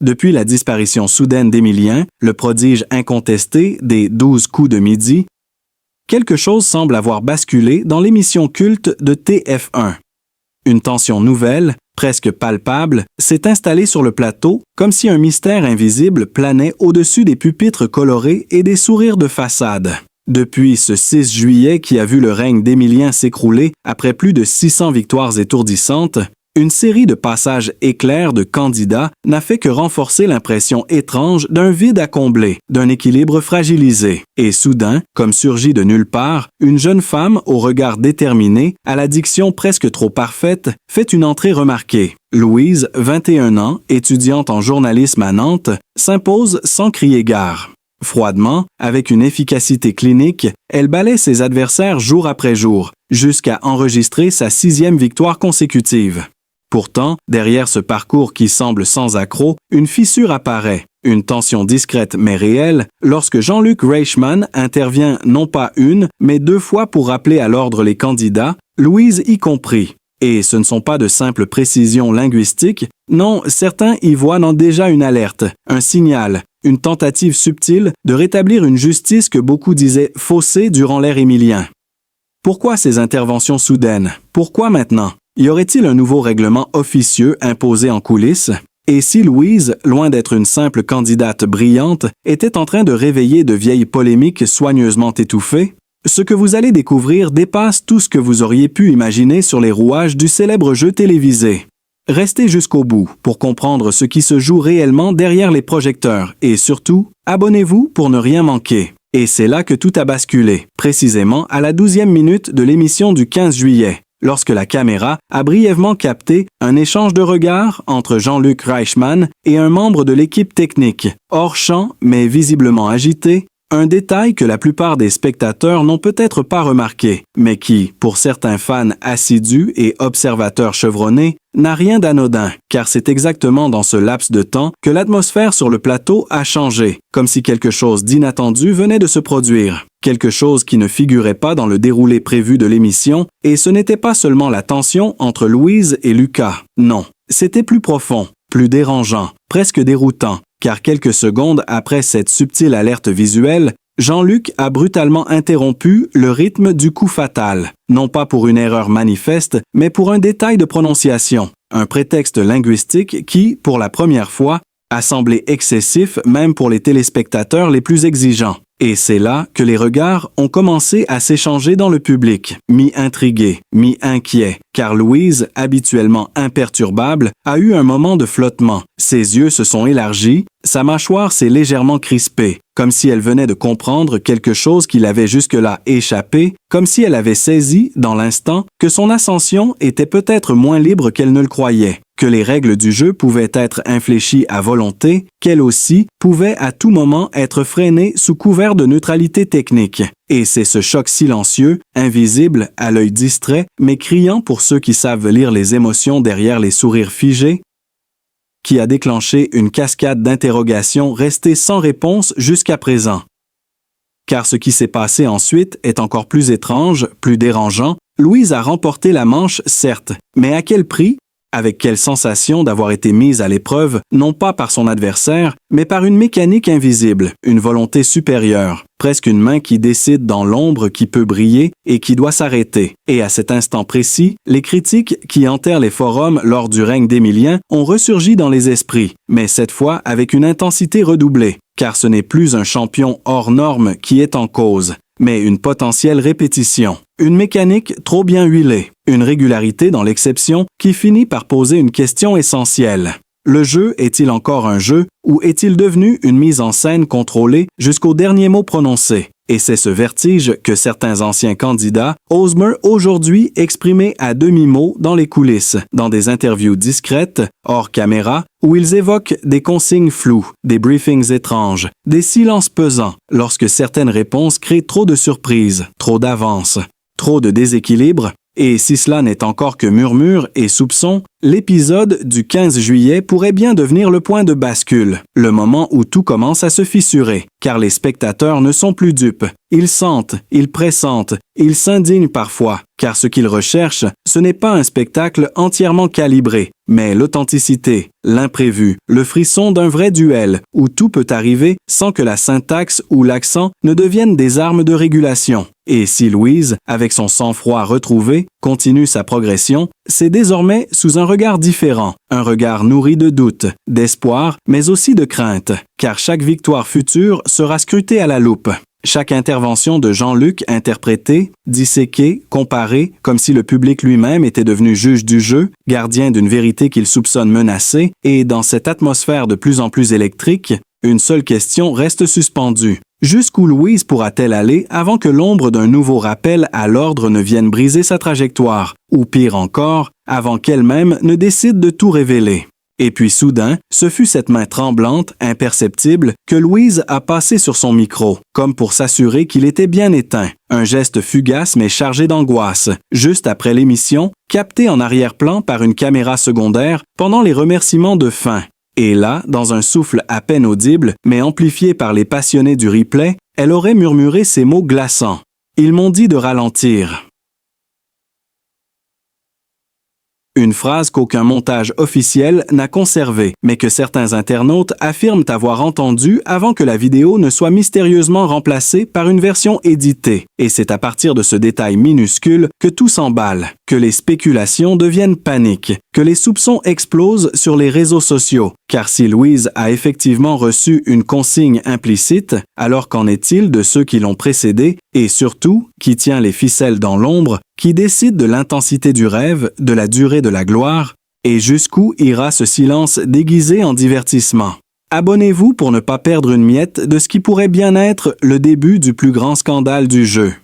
Depuis la disparition soudaine d'Émilien, le prodige incontesté des 12 coups de midi, quelque chose semble avoir basculé dans l'émission culte de TF1. Une tension nouvelle, presque palpable, s'est installée sur le plateau, comme si un mystère invisible planait au-dessus des pupitres colorés et des sourires de façade. Depuis ce 6 juillet qui a vu le règne d'Émilien s'écrouler après plus de 600 victoires étourdissantes, une série de passages éclairs de candidats n'a fait que renforcer l'impression étrange d'un vide à combler, d'un équilibre fragilisé. Et soudain, comme surgit de nulle part, une jeune femme au regard déterminé, à la diction presque trop parfaite, fait une entrée remarquée. Louise, 21 ans, étudiante en journalisme à Nantes, s'impose sans crier gare. Froidement, avec une efficacité clinique, elle balaie ses adversaires jour après jour, jusqu'à enregistrer sa 6e victoire consécutive. Pourtant, derrière ce parcours qui semble sans accroc, une fissure apparaît, une tension discrète mais réelle, lorsque Jean-Luc Reichmann intervient non pas une, mais 2 fois pour rappeler à l'ordre les candidats, Louise y compris. Et ce ne sont pas de simples précisions linguistiques, non, certains y voient déjà une alerte, un signal, une tentative subtile de rétablir une justice que beaucoup disaient faussée durant l'ère Émilien. Pourquoi ces interventions soudaines? Pourquoi maintenant? Y aurait-il un nouveau règlement officieux imposé en coulisses? Et si Louise, loin d'être une simple candidate brillante, était en train de réveiller de vieilles polémiques soigneusement étouffées? Ce que vous allez découvrir dépasse tout ce que vous auriez pu imaginer sur les rouages du célèbre jeu télévisé. Restez jusqu'au bout pour comprendre ce qui se joue réellement derrière les projecteurs et surtout, abonnez-vous pour ne rien manquer. Et c'est là que tout a basculé, précisément à la 12e minute de l'émission du 15 juillet. Lorsque la caméra a brièvement capté un échange de regards entre Jean-Luc Reichmann et un membre de l'équipe technique, hors champ mais visiblement agité, un détail que la plupart des spectateurs n'ont peut-être pas remarqué, mais qui, pour certains fans assidus et observateurs chevronnés, n'a rien d'anodin, car c'est exactement dans ce laps de temps que l'atmosphère sur le plateau a changé, comme si quelque chose d'inattendu venait de se produire. Quelque chose qui ne figurait pas dans le déroulé prévu de l'émission, et ce n'était pas seulement la tension entre Louise et Lucas. Non, c'était plus profond, plus dérangeant, presque déroutant, car quelques secondes après cette subtile alerte visuelle, Jean-Luc a brutalement interrompu le rythme du coup fatal, non pas pour une erreur manifeste, mais pour un détail de prononciation, un prétexte linguistique qui, pour la première fois, a semblé excessif même pour les téléspectateurs les plus exigeants. Et c'est là que les regards ont commencé à s'échanger dans le public, mi-intrigués, mi-inquiets, car Louise, habituellement imperturbable, a eu un moment de flottement. Ses yeux se sont élargis, sa mâchoire s'est légèrement crispée, comme si elle venait de comprendre quelque chose qui l'avait jusque-là échappé, comme si elle avait saisi, dans l'instant, que son ascension était peut-être moins libre qu'elle ne le croyait, que les règles du jeu pouvaient être infléchies à volonté, qu'elle aussi pouvait à tout moment être freinée sous couvert de neutralité technique. Et c'est ce choc silencieux, invisible, à l'œil distrait, mais criant pour ceux qui savent lire les émotions derrière les sourires figés, qui a déclenché une cascade d'interrogations restées sans réponse jusqu'à présent. Car ce qui s'est passé ensuite est encore plus étrange, plus dérangeant. Louise a remporté la manche, certes, mais à quel prix? Avec quelle sensation d'avoir été mise à l'épreuve, non pas par son adversaire, mais par une mécanique invisible, une volonté supérieure, presque une main qui décide dans l'ombre qui peut briller et qui doit s'arrêter. Et à cet instant précis, les critiques qui enterrent les forums lors du règne d'Émilien ont ressurgi dans les esprits, mais cette fois avec une intensité redoublée, car ce n'est plus un champion hors norme qui est en cause, mais une potentielle répétition, une mécanique trop bien huilée, une régularité dans l'exception qui finit par poser une question essentielle. Le jeu est-il encore un jeu ou est-il devenu une mise en scène contrôlée jusqu'au dernier mot prononcé? Et c'est ce vertige que certains anciens candidats osent aujourd'hui exprimer à demi-mot dans les coulisses, dans des interviews discrètes, hors caméra, où ils évoquent des consignes floues, des briefings étranges, des silences pesants, lorsque certaines réponses créent trop de surprises, trop d'avance, trop de déséquilibre. Et si cela n'est encore que murmures et soupçons, l'épisode du 15 juillet pourrait bien devenir le point de bascule, le moment où tout commence à se fissurer, car les spectateurs ne sont plus dupes. Ils sentent, ils pressentent, ils s'indignent parfois, car ce qu'ils recherchent, ce n'est pas un spectacle entièrement calibré, mais l'authenticité, l'imprévu, le frisson d'un vrai duel, où tout peut arriver sans que la syntaxe ou l'accent ne deviennent des armes de régulation. Et si Louise, avec son sang-froid retrouvé, continue sa progression, c'est désormais sous un regard différent, un regard nourri de doute, d'espoir, mais aussi de crainte, car chaque victoire future sera scrutée à la loupe. Chaque intervention de Jean-Luc interprétée, disséquée, comparée, comme si le public lui-même était devenu juge du jeu, gardien d'une vérité qu'il soupçonne menacée, et dans cette atmosphère de plus en plus électrique, une seule question reste suspendue. Jusqu'où Louise pourra-t-elle aller avant que l'ombre d'un nouveau rappel à l'ordre ne vienne briser sa trajectoire, ou pire encore, avant qu'elle-même ne décide de tout révéler? Et puis soudain, ce fut cette main tremblante, imperceptible, que Louise a passée sur son micro, comme pour s'assurer qu'il était bien éteint. Un geste fugace mais chargé d'angoisse, juste après l'émission, capté en arrière-plan par une caméra secondaire pendant les remerciements de fin. Et là, dans un souffle à peine audible, mais amplifié par les passionnés du replay, elle aurait murmuré ces mots glaçants. « Ils m'ont dit de ralentir. » Une phrase qu'aucun montage officiel n'a conservée, mais que certains internautes affirment avoir entendue avant que la vidéo ne soit mystérieusement remplacée par une version éditée. Et c'est à partir de ce détail minuscule que tout s'emballe, que les spéculations deviennent paniques, que les soupçons explosent sur les réseaux sociaux. Car si Louise a effectivement reçu une consigne implicite, alors qu'en est-il de ceux qui l'ont précédée et surtout, qui tient les ficelles dans l'ombre, qui décide de l'intensité du rêve, de la durée de la gloire, et jusqu'où ira ce silence déguisé en divertissement? Abonnez-vous pour ne pas perdre une miette de ce qui pourrait bien être le début du plus grand scandale du jeu.